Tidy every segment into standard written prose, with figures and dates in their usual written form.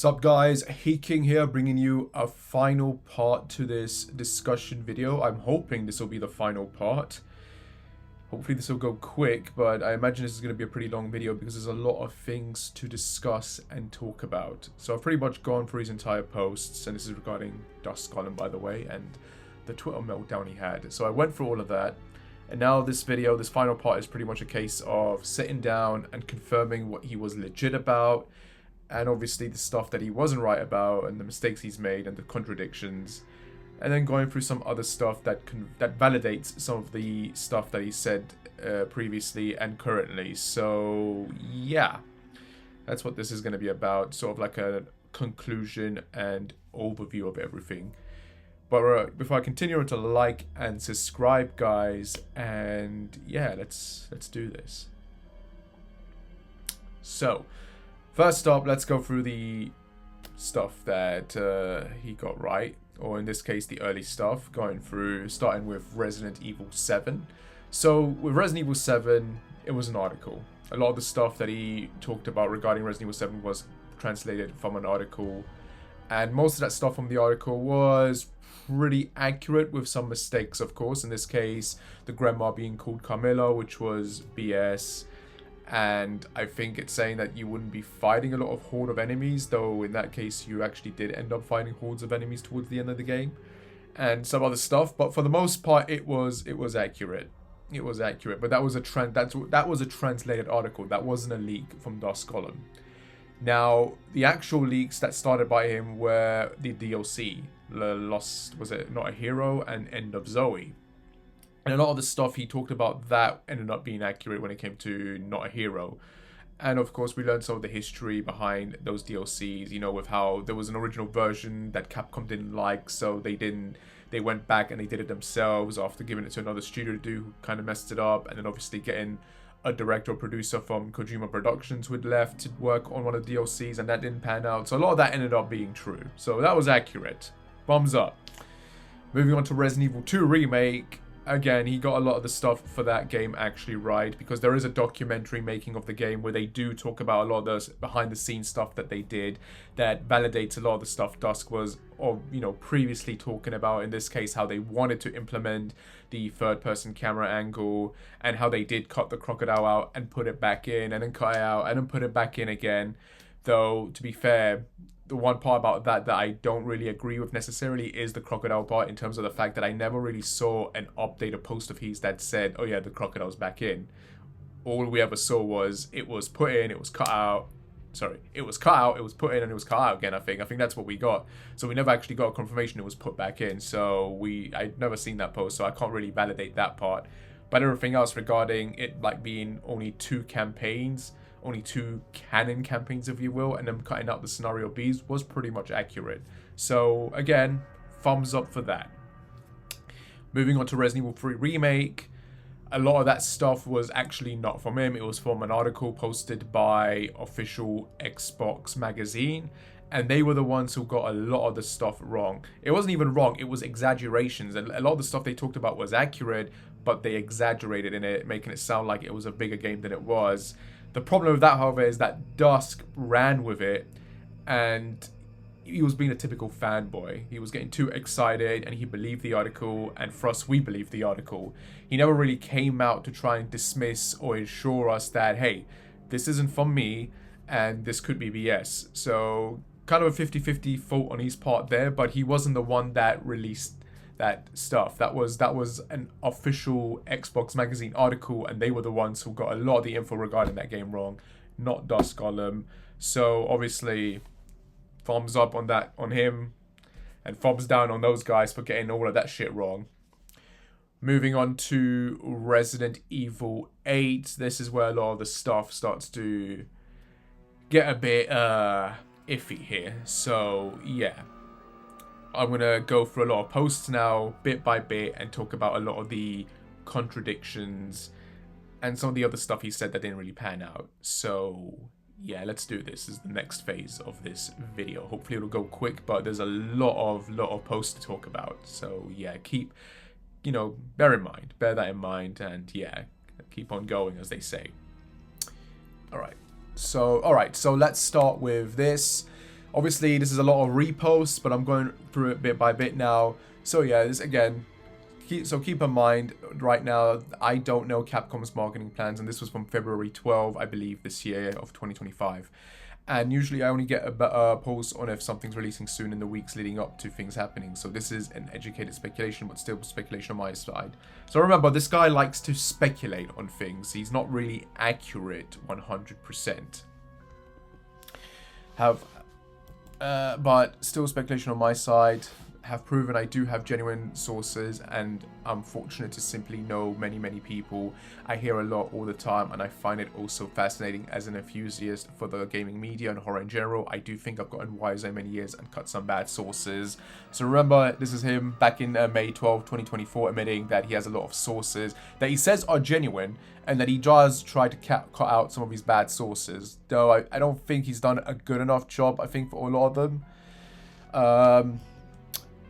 Sup guys, King here, bringing you a final part to this discussion video. I'm hoping this will be the final part. Hopefully this will go quick, but I imagine this is going to be a pretty long video because there's a lot of things to discuss and talk about. So I've pretty much gone through his entire posts, and this is regarding Dusk Golem, by the way, and the Twitter meltdown he had. So I went through all of that, and now this video, this final part, is pretty much a case of sitting down and confirming what he was legit about, and obviously the stuff that he wasn't right about, and the mistakes he's made, and the contradictions, and then going through some other stuff that validates some of the stuff that he said previously and currently. So yeah, that's what this is going to be about, sort of like a conclusion and overview of everything. But before I continue, on to like and subscribe, guys, and yeah, let's do this. So first up, let's go through the stuff that he got right, or in this case, the early stuff, starting with Resident Evil 7. So with Resident Evil 7, it was an article. A lot of the stuff that he talked about regarding Resident Evil 7 was translated from an article, and most of that stuff from the article was pretty accurate, with some mistakes, of course. In this case, the grandma being called Carmilla, which was BS. And I think it's saying that you wouldn't be fighting a lot of horde of enemies, though in that case you actually did end up fighting hordes of enemies towards the end of the game, and some other stuff. But for the most part, it was accurate. It was accurate. But that was a translated article. That wasn't a leak from Dusk Golem. Now, the actual leaks that started by him were the DLC, was it Not a Hero and End of Zoe. And a lot of the stuff he talked about that ended up being accurate when it came to Not a Hero. And of course, we learned some of the history behind those DLCs, you know, with how there was an original version that Capcom didn't like, so they went back and they did it themselves after giving it to another studio to do, who kind of messed it up. And then obviously getting a director or producer from Kojima Productions who had left to work on one of the DLCs, and that didn't pan out. So a lot of that ended up being true. So that was accurate. Thumbs up. Moving on to Resident Evil 2 Remake. Again, he got a lot of the stuff for that game actually right, because there is a documentary making of the game where they do talk about a lot of the behind the scenes stuff that they did that validates a lot of the stuff Dusk was, or you know, previously talking about. In this case, how they wanted to implement the third person camera angle, and how they did cut the crocodile out and put it back in, and then cut it out and then put it back in again. Though, to be fair, the one part about that I don't really agree with necessarily is the crocodile part, in terms of the fact that I never really saw an update or post of his that said, oh yeah, the crocodile's back in. All we ever saw was it was put in, it was cut out. Sorry, it was cut out, it was put in, and it was cut out again, I think. I think that's what we got. So we never actually got a confirmation it was put back in. So I'd never seen that post, so I can't really validate that part. But everything else regarding it like being only two campaigns, only two canon campaigns, if you will, and then cutting out the scenario Bs was pretty much accurate. So again, thumbs up for that. Moving on to Resident Evil 3 Remake. A lot of that stuff was actually not from him. It was from an article posted by official Xbox magazine, and they were the ones who got a lot of the stuff wrong. It wasn't even wrong, it was exaggerations, and a lot of the stuff they talked about was accurate, but they exaggerated in it, making it sound like it was a bigger game than it was. The problem with that, however, is that Dusk ran with it, and he was being a typical fanboy. He was getting too excited, and he believed the article, and for us, we believed the article. He never really came out to try and dismiss or assure us that, hey, this isn't from me, and this could be BS. So, kind of a 50-50 fault on his part there, but he wasn't the one that released that stuff. That was an official Xbox magazine article, and they were the ones who got a lot of the info regarding that game wrong, not Dusk Golem. So obviously, thumbs up on that, on him, and thumbs down on those guys for getting all of that shit wrong. Moving on to Resident Evil 8. This is where a lot of the stuff starts to get a bit iffy here. So yeah, I'm going to go through a lot of posts now, bit by bit, and talk about a lot of the contradictions and some of the other stuff he said that didn't really pan out. So yeah, let's do this. This is the next phase of this video. Hopefully it'll go quick, but there's a lot of posts to talk about. So yeah, bear that in mind, and yeah, keep on going, as they say. Alright, so let's start with this. Obviously, this is a lot of reposts, but I'm going through it bit by bit now. So yeah, this again, keep in mind, right now, I don't know Capcom's marketing plans, and this was from February 12, I believe, this year of 2025. And usually I only get a better pulse on if something's releasing soon in the weeks leading up to things happening. So this is an educated speculation, but still speculation on my side. So remember, this guy likes to speculate on things. He's not really accurate 100%. But still speculation on my side. Have proven I do have genuine sources, and I'm fortunate to simply know many people. I hear a lot all the time, and I find it also fascinating as an enthusiast for the gaming media and horror in general. I do think I've gotten wiser many years and cut some bad sources. So remember, this is him back in May 12, 2024, admitting that he has a lot of sources that he says are genuine, and that he does try to cut out some of his bad sources. Though I don't think he's done a good enough job, I think, for a lot of them.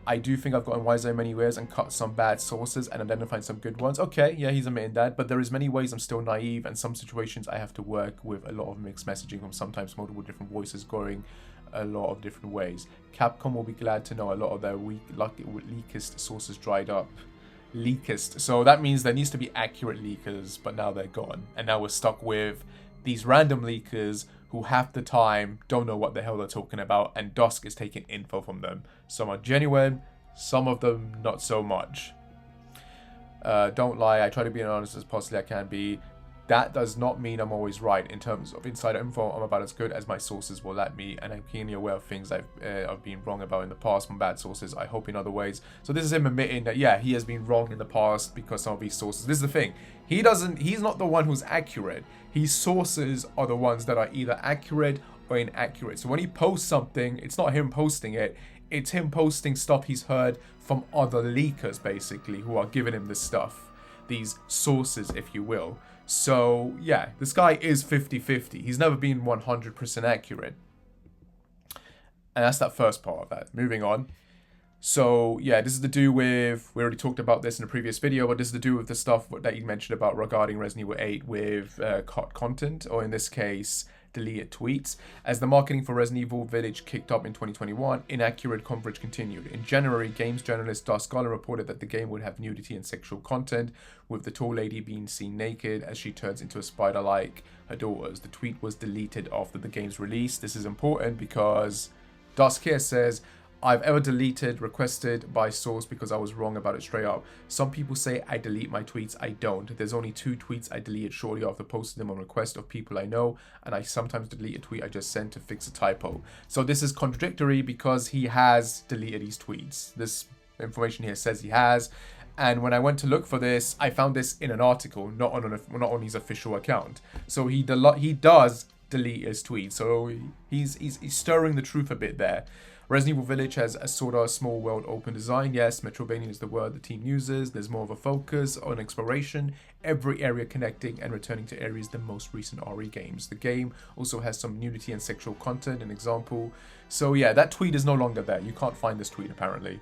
I do think I've gotten wiser in many ways and cut some bad sources and identified some good ones. Okay, yeah, he's admitting that, but there is many ways I'm still naive, and some situations I have to work with a lot of mixed messaging from sometimes multiple different voices going a lot of different ways. Capcom will be glad to know a lot of their leakest sources dried up. Leakest. So that means there needs to be accurate leakers, but now they're gone. And now we're stuck with these random leakers who half the time don't know what the hell they're talking about, and Dusk is taking info from them. Some are genuine, some of them not so much. Don't lie, I try to be as honest as possibly I can be. That does not mean I'm always right. In terms of insider info, I'm about as good as my sources will let me, and I'm keenly aware of things I've been wrong about in the past from bad sources, I hope in other ways. So this is him admitting that, yeah, he has been wrong in the past because some of these sources. This is the thing. He's not the one who's accurate. His sources are the ones that are either accurate or inaccurate. So when he posts something, it's not him posting it. It's him posting stuff he's heard from other leakers, basically, who are giving him this stuff. These sources, if you will. So, yeah, this guy is 50-50. He's never been 100% accurate. And that's that first part of that. Moving on. So, yeah, this is to do with... We already talked about this in a previous video, but this is to do with the stuff that you mentioned about regarding Resident Evil 8 with cut content, or in this case, deleted tweets. As the marketing for Resident Evil Village kicked up in 2021, inaccurate coverage continued. In January, games journalist Dusk Golem reported that the game would have nudity and sexual content, with the tall lady being seen naked as she turns into a spider like her daughters. The tweet was deleted after the game's release. This is important because Dusk here says, I've ever deleted requested by source because I was wrong about it straight up. Some people say I delete my tweets. I don't. There's only 2 tweets I deleted shortly after posting them on request of people I know, and I sometimes delete a tweet I just sent to fix a typo. So this is contradictory because he has deleted these tweets. This information here says he has, and when I went to look for this, I found this in an article, not on his official account. So he does delete his tweets. So he's stirring the truth a bit there. Resident Evil Village has a sort of small world open design. Yes, Metroidvania is the word the team uses. There's more of a focus on exploration, every area connecting and returning to areas than most recent RE games. The game also has some nudity and sexual content, an example. So yeah, that tweet is no longer there. You can't find this tweet apparently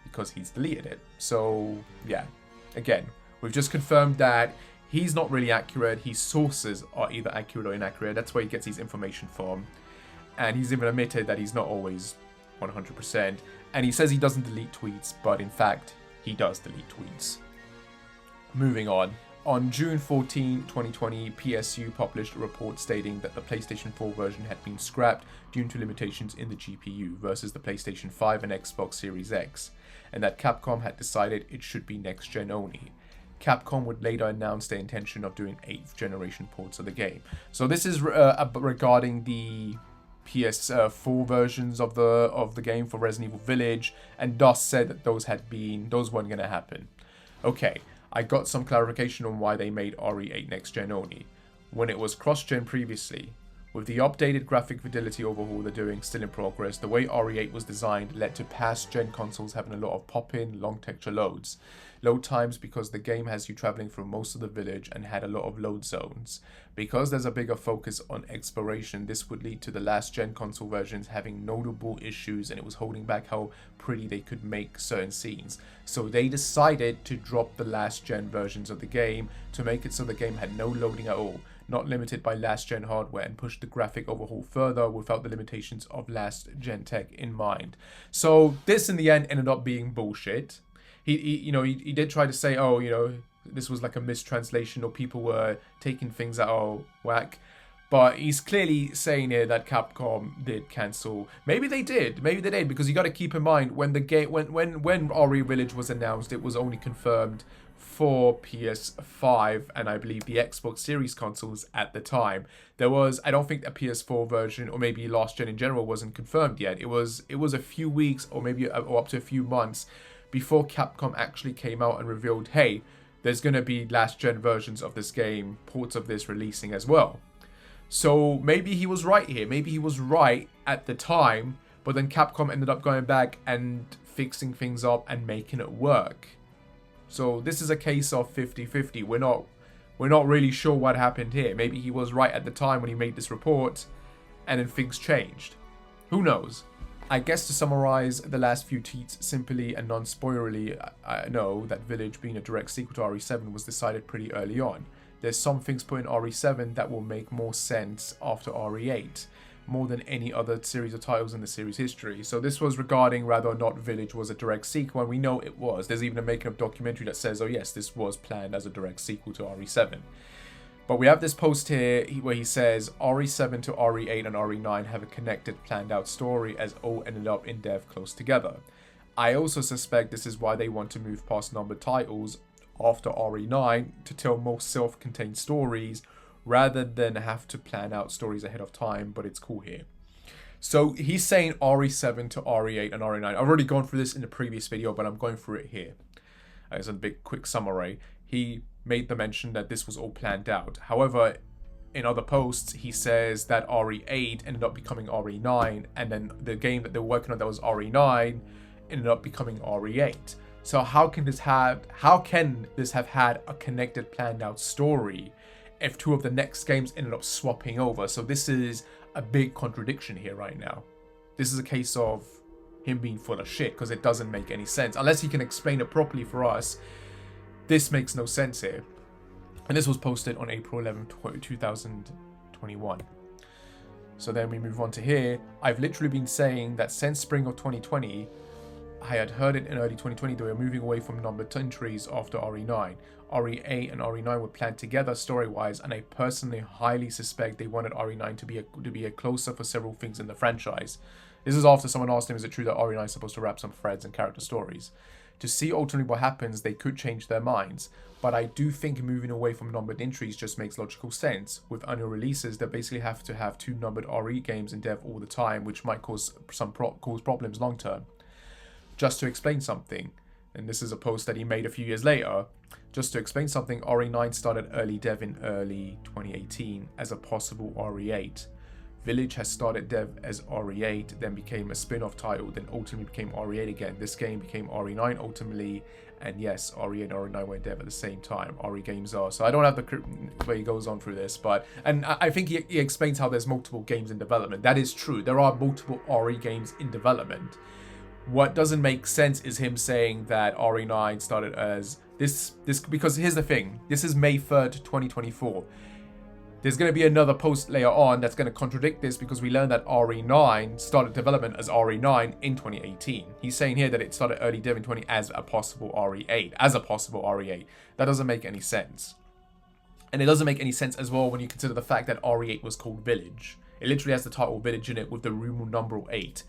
because he's deleted it. So yeah, again, we've just confirmed that he's not really accurate. His sources are either accurate or inaccurate. That's where he gets his information from. And he's even admitted that he's not always 100%, and he says he doesn't delete tweets, but in fact he does delete tweets. Moving on. On June 14, 2020, PSU published a report stating that the PlayStation 4 version had been scrapped due to limitations in the GPU versus the PlayStation 5 and Xbox Series X, and that Capcom had decided it should be next-gen only. Capcom would later announce their intention of doing 8th generation ports of the game. So this is regarding the PS4 versions of the game for Resident Evil Village, and Dusk said that those weren't going to happen. Okay, I got some clarification on why they made RE8 next gen only, when it was cross-gen previously. With the updated graphic fidelity overhaul they're doing still in progress, the way RE8 was designed led to past gen consoles having a lot of pop-in, long texture loads. Load times because the game has you traveling through most of the village and had a lot of load zones. Because there's a bigger focus on exploration, this would lead to the last gen console versions having notable issues, and it was holding back how pretty they could make certain scenes. So they decided to drop the last gen versions of the game to make it so the game had no loading at all. not limited by last-gen hardware, and pushed the graphic overhaul further without the limitations of last-gen tech in mind. So this in the end ended up being bullshit. He did try to say, oh, this was like a mistranslation or people were taking things out of whack. But he's clearly saying here that Capcom did cancel. Maybe they did, because you got to keep in mind when the game, when RE Village was announced, it was only confirmed for PS5 and I believe the Xbox Series consoles at the time. I don't think a PS4 version or maybe last gen in general wasn't confirmed yet. It was a few weeks or maybe up to a few months before Capcom actually came out and revealed, hey, there's going to be last gen versions of this game, ports of this releasing as well. So maybe he was right here. Maybe he was right at the time, but then Capcom ended up going back and fixing things up and making it work. So this is a case of 50-50. We're not really sure what happened here. Maybe he was right at the time when he made this report, and then things changed. Who knows? I guess to summarize the last few tweets simply and non-spoilerly, I know that Village being a direct sequel to RE7 was decided pretty early on. There's some things put in RE7 that will make more sense after RE8, more than any other series of titles in the series history. So this was regarding whether or not Village was a direct sequel, and we know it was. There's even a making-of documentary that says, oh yes, this was planned as a direct sequel to RE7. But we have this post here where he says, RE7 to RE8 and RE9 have a connected, planned-out story as all ended up in dev close together. I also suspect this is why they want to move past numbered titles after RE9 to tell more self-contained stories rather than have to plan out stories ahead of time, but it's cool here. So he's saying RE7 to RE8 and RE9. I've already gone through this in the previous video, but I'm going through it here. As a big quick summary, he made the mention that this was all planned out. However, in other posts, he says that RE8 ended up becoming RE9, and then the game that they were working on that was RE9 ended up becoming RE8. So how can this have had a connected, planned out story if two of the next games ended up swapping over? So this is a big contradiction here right now. This is a case of him being full of shit, because it doesn't make any sense. Unless he can explain it properly for us, this makes no sense here. And this was posted on April 11, 2021. So then we move on to here. I've literally been saying that since spring of 2020, I had heard it in early 2020 they were moving away from numbered entries after RE9. RE8 and RE9 were planned together story-wise, and I personally highly suspect they wanted RE9 to be a closer for several things in the franchise. This is after someone asked him, is it true that RE9 is supposed to wrap some threads and character stories? To see ultimately what happens, they could change their minds, but I do think moving away from numbered entries just makes logical sense. With annual releases, they basically have to have 2 numbered RE games in dev all the time, which might cause problems long term. Just to explain something, and this is a post that he made a few years later, just to explain something, RE9 started early dev in early 2018 as a possible RE8. Village has started dev as RE8, then became a spin-off title, then ultimately became RE8 again. This game became RE9 ultimately, and yes, RE8 and RE9 went dev at the same time. RE games are. So I don't have the way he goes on through this, but and I think he explains how there's multiple games in development. That is true. There are multiple RE games in development. What doesn't make sense is him saying that RE9 started as this because here's the thing. This is May 3rd, 2024. There's going to be another post later on that's going to contradict this, because we learned that RE9 started development as RE9 in 2018. He's saying here that it started early dev in 20 as a possible RE8. That doesn't make any sense. And it doesn't make any sense as well when you consider the fact that RE8 was called Village. It literally has the title Village in it with the Rumour number 8.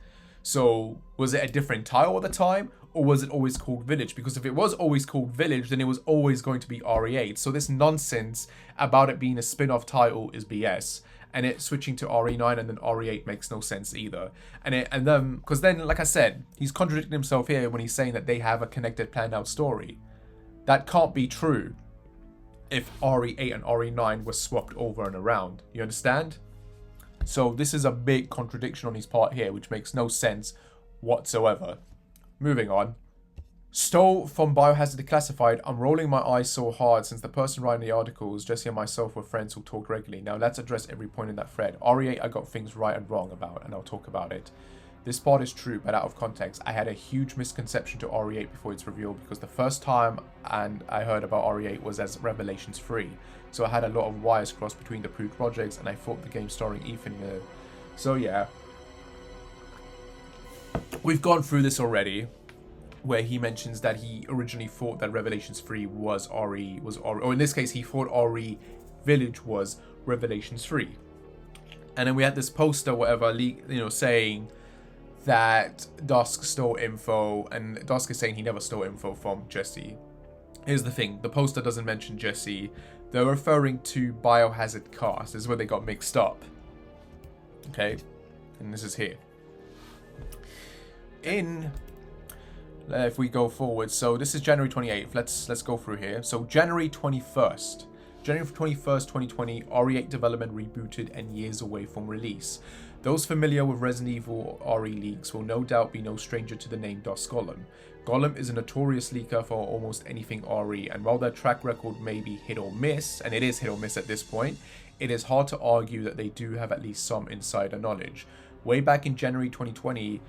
So was it a different title at the time, or was it always called Village? Because if it was always called Village, then it was always going to be RE8. So this nonsense about it being a spin-off title is BS. And it switching to RE9 and then RE8 makes no sense either. And then, because then, like I said, he's contradicting himself here when he's saying that they have a connected, planned out story. That can't be true if RE8 and RE9 were swapped over and around. You understand? So this is a big contradiction on his part here, which makes no sense whatsoever. Moving on. Stole from Biohazard Declassified. I'm rolling my eyes so hard since the person writing the articles, Jesse and myself, were friends who talk regularly. Now let's address every point in that thread. RE8 I got things right and wrong about, and I'll talk about it. This part is true, but out of context. I had a huge misconception to RE8 before its reveal, because the first time I heard about RE8 was as Revelations 3. So I had a lot of wires crossed between the pre-projects, and I thought the game starring Ethan. So yeah, we've gone through this already, where he mentions that he originally thought that Revelations 3 was or in this case, he thought RE Village was Revelations 3. And then we had this poster, whatever, saying that Dusk stole info, and Dusk is saying he never stole info from Jesse. Here's the thing, the poster doesn't mention Jesse. They're referring to Biohazard Cast. This is where they got mixed up. Okay, and this is here. If we go forward, so this is January 28th. Let's go through here. So January 21st. January 21st, 2020, RE8 development rebooted and years away from release. Those familiar with Resident Evil RE leaks will no doubt be no stranger to the name Dusk Golem. Golem is a notorious leaker for almost anything RE, and while their track record may be hit or miss, and it is hit or miss at this point, it is hard to argue that they do have at least some insider knowledge. Way back in January 2020,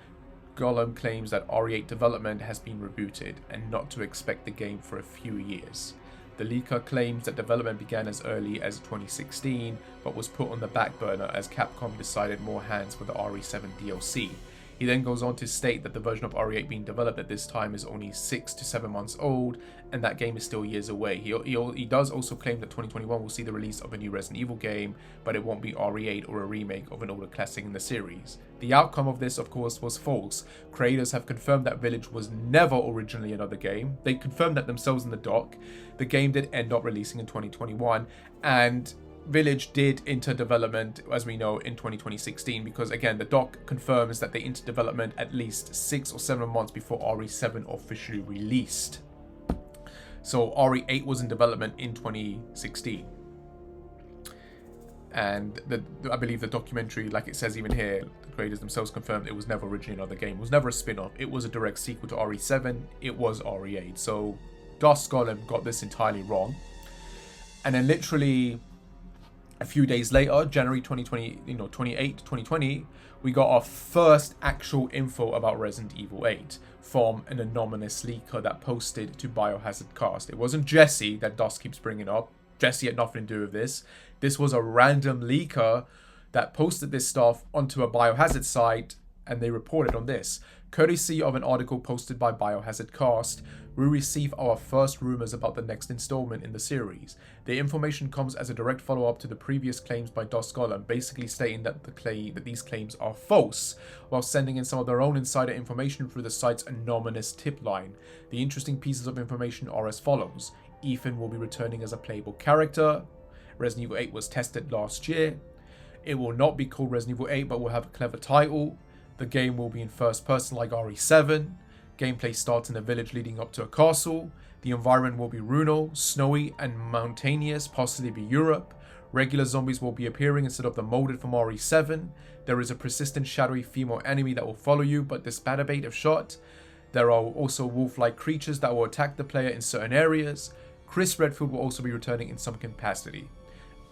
Golem claims that RE8 development has been rebooted, and not to expect the game for a few years. The leaker claims that development began as early as 2016, but was put on the back burner as Capcom decided more hands for the RE7 DLC. He then goes on to state that the version of RE8 being developed at this time is only 6 to 7 months old, and that game is still years away. He does also claim that 2021 will see the release of a new Resident Evil game, but it won't be RE8 or a remake of an older classic in the series. The outcome of this, of course, was false. Creators have confirmed that Village was never originally another game. They confirmed that themselves in the doc. The game did end up releasing in 2021, and Village did enter development, as we know, in 2016, because again, the doc confirms that they entered development at least 6 or 7 months before RE7 officially released. So RE8 was in development in 2016. And I believe the documentary, like it says even here, the creators themselves confirmed it was never originally another game. It was never a spin-off. It was a direct sequel to RE7. It was RE8. So Dusk Golem got this entirely wrong. And then literally a few days later, January 2020, we got our first actual info about Resident Evil 8 from an anonymous leaker that posted to Biohazard Cast. It wasn't Jesse that Dusk keeps bringing up. Jesse had nothing to do with this. This was a random leaker that posted this stuff onto a Biohazard site, and they reported on this. Courtesy of an article posted by Biohazard Cast, we receive our first rumors about the next installment in the series. The information comes as a direct follow-up to the previous claims by Dusk Golem, basically stating that these claims are false, while sending in some of their own insider information through the site's anonymous tip line. The interesting pieces of information are as follows. Ethan will be returning as a playable character. Resident Evil 8 was tested last year. It will not be called Resident Evil 8, but will have a clever title. The game will be in first person like RE7. Gameplay starts in a village leading up to a castle. The environment will be rural, snowy and mountainous, possibly Europe. Regular zombies will be appearing instead of the molded from RE7. There is a persistent shadowy female enemy that will follow you but dispatch if shot. There are also wolf-like creatures that will attack the player in certain areas. Chris Redfield will also be returning in some capacity.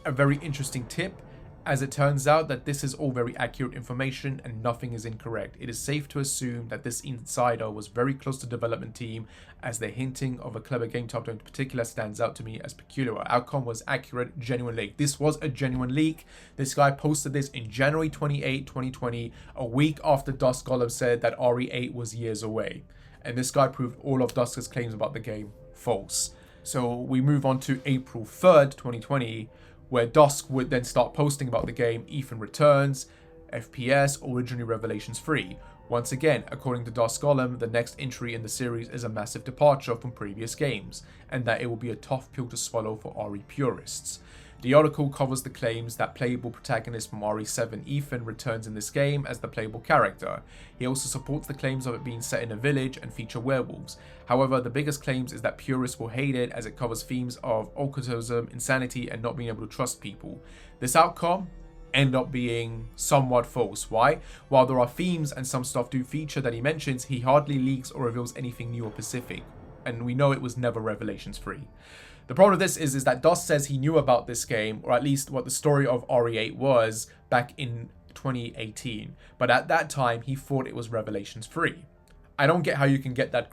A very interesting tip, as it turns out that this is all very accurate information and nothing is incorrect. It is safe to assume that this insider was very close to the development team, as the hinting of a clever game title in particular stands out to me as peculiar. Outcome was accurate, genuine leak. This was a genuine leak. This guy posted this in January 28, 2020, a week after Dusk Golem said that RE8 was years away. And this guy proved all of Dusk's claims about the game false. So we move on to April 3rd, 2020, where Dusk would then start posting about the game. Ethan returns, FPS, originally Revelations 3. Once again, according to Dusk Golem, the next entry in the series is a massive departure from previous games, and that it will be a tough pill to swallow for RE purists. The article covers the claims that playable protagonist from RE7 Ethan returns in this game as the playable character. He also supports the claims of it being set in a village and feature werewolves. However, the biggest claims is that purists will hate it as it covers themes of occultism, insanity, and not being able to trust people. This outcome end up being somewhat false. Why? While there are themes and some stuff do feature that he mentions, he hardly leaks or reveals anything new or specific. And we know it was never Revelations 3. The problem with this is that Dusk says he knew about this game, or at least what the story of RE8 was, back in 2018, but at that time he thought it was Revelations 3. I don't get how you can get that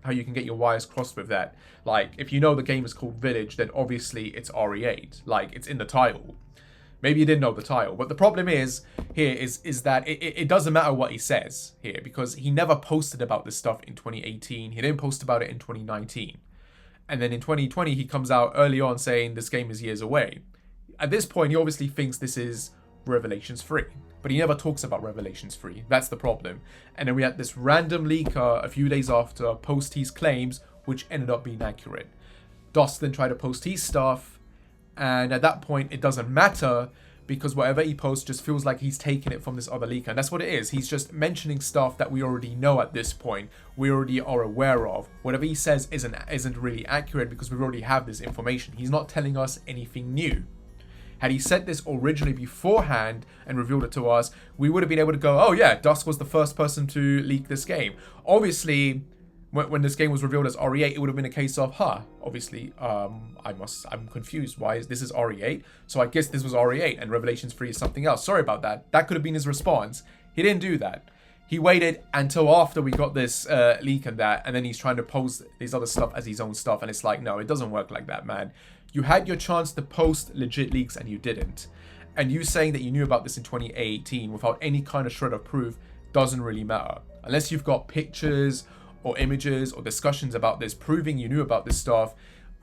how you can get your wires crossed with that. Like, if you know the game is called Village, then obviously it's RE8. Like, it's in the title. Maybe you didn't know the title, but the problem is here is that it doesn't matter what he says here, because he never posted about this stuff in 2018. He didn't post about it in 2019. And then in 2020, he comes out early on saying this game is years away. At this point, he obviously thinks this is Revelations 3, but he never talks about Revelations 3. That's the problem. And then we had this random leaker a few days after post his claims, which ended up being accurate. Dusk then tried to post his stuff, and at that point, it doesn't matter, because whatever he posts just feels like he's taking it from this other leaker. And that's what it is. He's just mentioning stuff that we already know at this point. We already are aware of. Whatever he says isn't really accurate, because we already have this information. He's not telling us anything new. Had he said this originally beforehand and revealed it to us, we would have been able to go, oh yeah, Dusk was the first person to leak this game. Obviously, when this game was revealed as RE8, it would have been a case of, obviously, I'm confused. This is RE8? So I guess this was RE8 and Revelations 3 is something else. Sorry about that. That could have been his response. He didn't do that. He waited until after we got this leak and that, and then he's trying to post these other stuff as his own stuff. And it's like, no, it doesn't work like that, man. You had your chance to post legit leaks and you didn't. And you saying that you knew about this in 2018 without any kind of shred of proof doesn't really matter. Unless you've got pictures or images or discussions about this proving you knew about this stuff,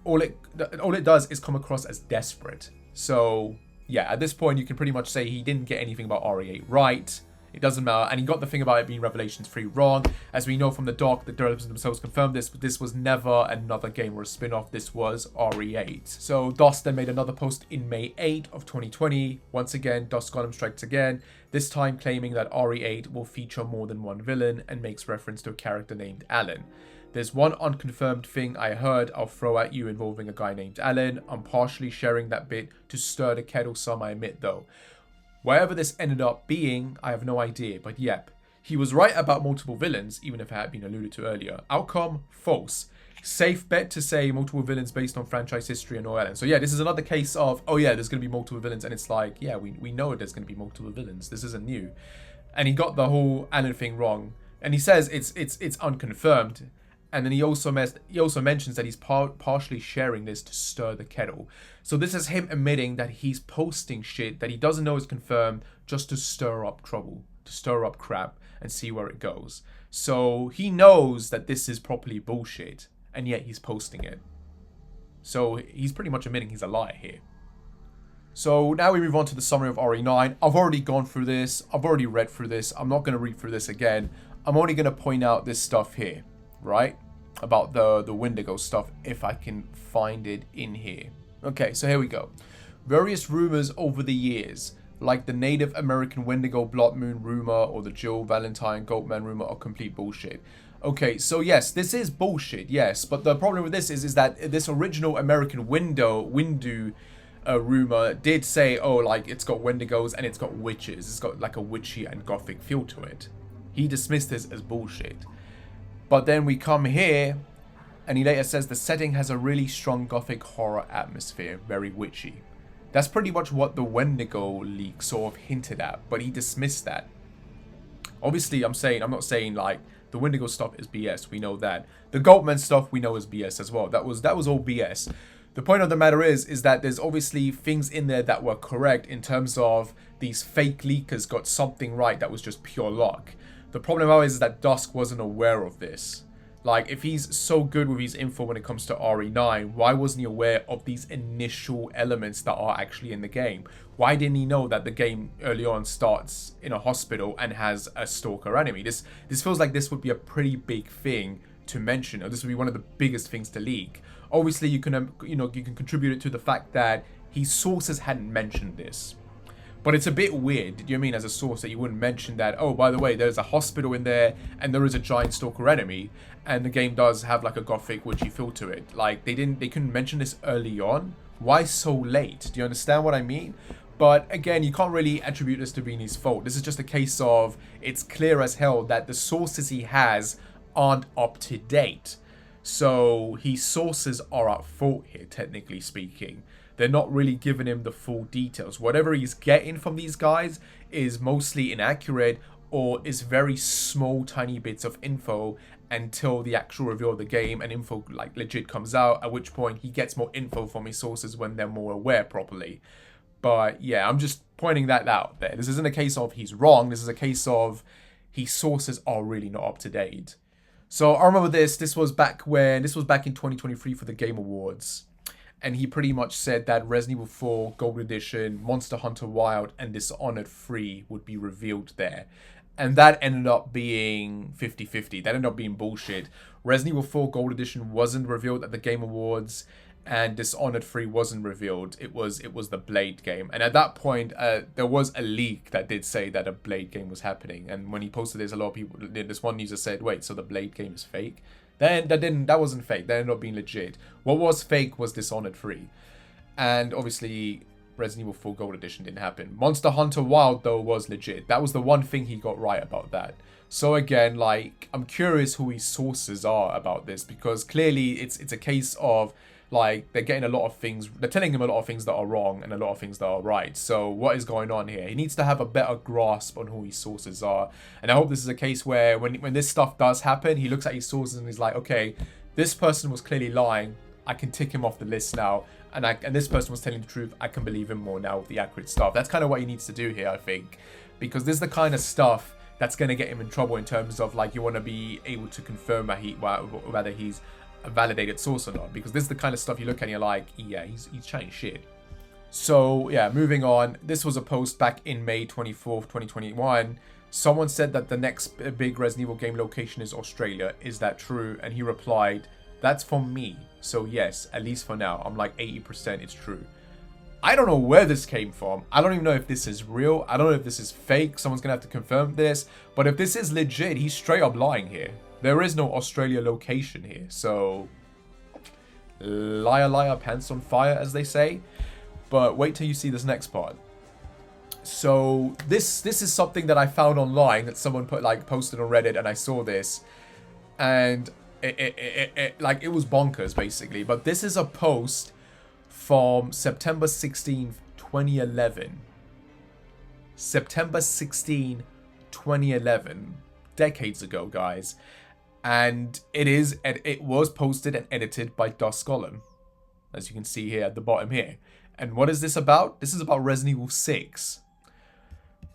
all it does is come across as desperate. So yeah, at this point you can pretty much say he didn't get anything about RE8 right. It doesn't matter, and he got the thing about it being Revelations 3 wrong. As we know from the doc, the developers themselves confirmed this, but this was never another game or a spin-off. This was RE8. So Dusk then made another post in May 8 of 2020. Once again, Dusk Golem strikes again, this time claiming that RE8 will feature more than one villain and makes reference to a character named Alan. There's one unconfirmed thing I heard I'll throw at you involving a guy named Alan. I'm partially sharing that bit to stir the kettle some, I admit though. Wherever this ended up being, I have no idea, but yep. He was right about multiple villains, even if it had been alluded to earlier. Outcome, false. Safe bet to say multiple villains based on franchise history and all that. So yeah, this is another case of, oh yeah, there's going to be multiple villains, and it's like, yeah, we know there's going to be multiple villains. This isn't new. And he got the whole Alan thing wrong. And he says it's unconfirmed. And then he also mentions that he's partially sharing this to stir the kettle. So this is him admitting that he's posting shit that he doesn't know is confirmed just to stir up trouble, to stir up crap and see where it goes. So he knows that this is properly bullshit, and yet he's posting it. So he's pretty much admitting he's a liar here. So now we move on to the summary of RE9. I've already gone through this. I've already read through this. I'm not going to read through this again. I'm only going to point out this stuff here. Right, about the Wendigo stuff, if I can find it in here. Okay, so here we go. Various rumors over the years, like the Native American Wendigo Blood Moon rumor or the Jill Valentine Goatman rumor, are complete bullshit. Okay, so yes, this is bullshit, yes, but the problem with this is that this original American Windu rumor did say, oh, like it's got Wendigos and it's got witches. It's got like a witchy and gothic feel to it. He dismissed this as bullshit. But then we come here, and he later says the setting has a really strong gothic horror atmosphere, very witchy. That's pretty much what the Wendigo leak sort of hinted at, but he dismissed that. Obviously, I'm not saying like the Wendigo stuff is BS. We know that. The Goatman stuff we know is BS as well. That was all BS. The point of the matter is that there's obviously things in there that were correct in terms of these fake leakers got something right that was just pure luck. The problem now is that Dusk wasn't aware of this. Like, if he's so good with his info when it comes to RE9, why wasn't he aware of these initial elements that are actually in the game? Why didn't he know that the game early on starts in a hospital and has a stalker enemy? This feels like this would be a pretty big thing to mention, or this would be one of the biggest things to leak. Obviously, you can contribute it to the fact that his sources hadn't mentioned this. But it's a bit weird, do you know what I mean, as a source, that you wouldn't mention that, oh, by the way, there's a hospital in there, and there is a giant stalker enemy, and the game does have like a gothic witchy feel to it. Like, they couldn't mention this early on. Why so late? Do you understand what I mean? But again, you can't really attribute this to being his fault. This is just a case of, it's clear as hell that the sources he has aren't up to date. So his sources are at fault here, technically speaking. They're not really giving him the full details. Whatever he's getting from these guys is mostly inaccurate or is very small, tiny bits of info until the actual reveal of the game and info like legit comes out, at which point he gets more info from his sources when they're more aware properly. But yeah, I'm just pointing that out there. This isn't a case of he's wrong. This is a case of his sources are really not up to date. So I remember this was back in 2023 for the Game Awards. And he pretty much said that Resident Evil 4 Gold Edition, Monster Hunter Wilds, and Dishonored 3 would be revealed there. And that ended up being 50-50. That ended up being bullshit. Resident Evil 4 Gold Edition wasn't revealed at the Game Awards, and Dishonored 3 wasn't revealed. It was the Blade game. And at that point, there was a leak that did say that a Blade game was happening. And when he posted this, a lot of people, this one user said, wait, so the Blade game is fake? Then that wasn't fake. That ended up being legit. What was fake was Dishonored 3. And obviously, Resident Evil 4 Gold Edition didn't happen. Monster Hunter Wilds, though, was legit. That was the one thing he got right about that. So again, like, I'm curious who his sources are about this, because clearly it's a case of, like, they're getting a lot of things, they're telling him a lot of things that are wrong and a lot of things that are right. So what is going on here? He needs to have a better grasp on who his sources are. And I hope this is a case where when this stuff does happen, he looks at his sources and he's like, okay, this person was clearly lying. I can tick him off the list now. And this person was telling the truth. I can believe him more now with the accurate stuff. That's kind of what he needs to do here, I think. Because this is the kind of stuff that's going to get him in trouble in terms of, like, you want to be able to confirm whether he's a validated source or not, because this is the kind of stuff you look at and you're like, yeah, he's chatting shit. So yeah, moving on. This was a post back in May 24th, 2021. Someone said that the next big Resident Evil game location is Australia. Is that true? And he replied, that's from me. So yes, at least for now. I'm like 80% it's true. I don't know where this came from. I don't even know if this is real. I don't know if this is fake. Someone's gonna have to confirm this. But if this is legit, he's straight up lying here. There is no Australia location here, so liar, liar, pants on fire, as they say. But wait till you see this next part. So this is something that I found online that someone posted on Reddit, and I saw this, and it was bonkers basically. But this is a post from September 16th, 2011. September 16, 2011, decades ago, guys. And it was posted and edited by Dusk Golem, as you can see here at the bottom here. And what is this about? This is about Resident Evil 6.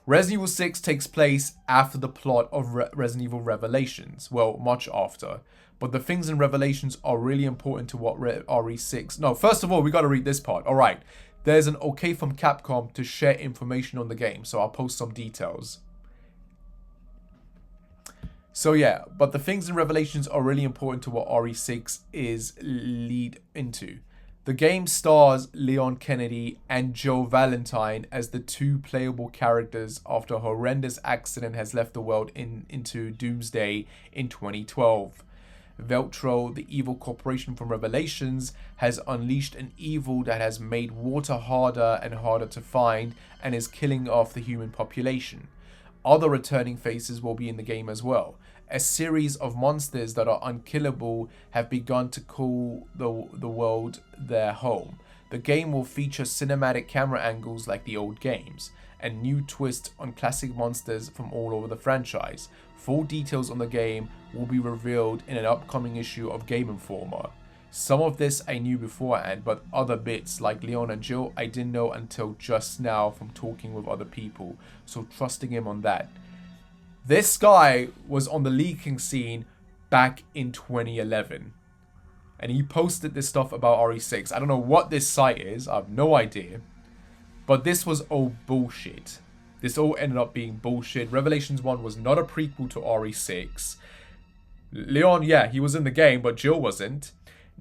Resident Evil 6 takes place after the plot of Resident Evil Revelations. Well, much after. But the things in Revelations are really important to what RE6... No, first of all, we got to read this part. All right. There's an okay from Capcom to share information on the game, so I'll post some details. So yeah, but the things in Revelations are really important to what RE6 is lead into. The game stars Leon Kennedy and Joe Valentine as the two playable characters after a horrendous accident has left the world into Doomsday in 2012. Veltro, the evil corporation from Revelations, has unleashed an evil that has made water harder and harder to find and is killing off the human population. Other returning faces will be in the game as well. A series of monsters that are unkillable have begun to call the world their home. The game will feature cinematic camera angles like the old games, and new twists on classic monsters from all over the franchise. Full details on the game will be revealed in an upcoming issue of Game Informer. Some of this I knew beforehand, but other bits like Leon and Jill I didn't know until just now from talking with other people, so trusting him on that. This guy was on the leaking scene back in 2011. And he posted this stuff about RE6. I don't know what this site is. I have no idea. But this was all bullshit. This all ended up being bullshit. Revelations 1 was not a prequel to RE6. Leon, yeah, he was in the game, but Jill wasn't.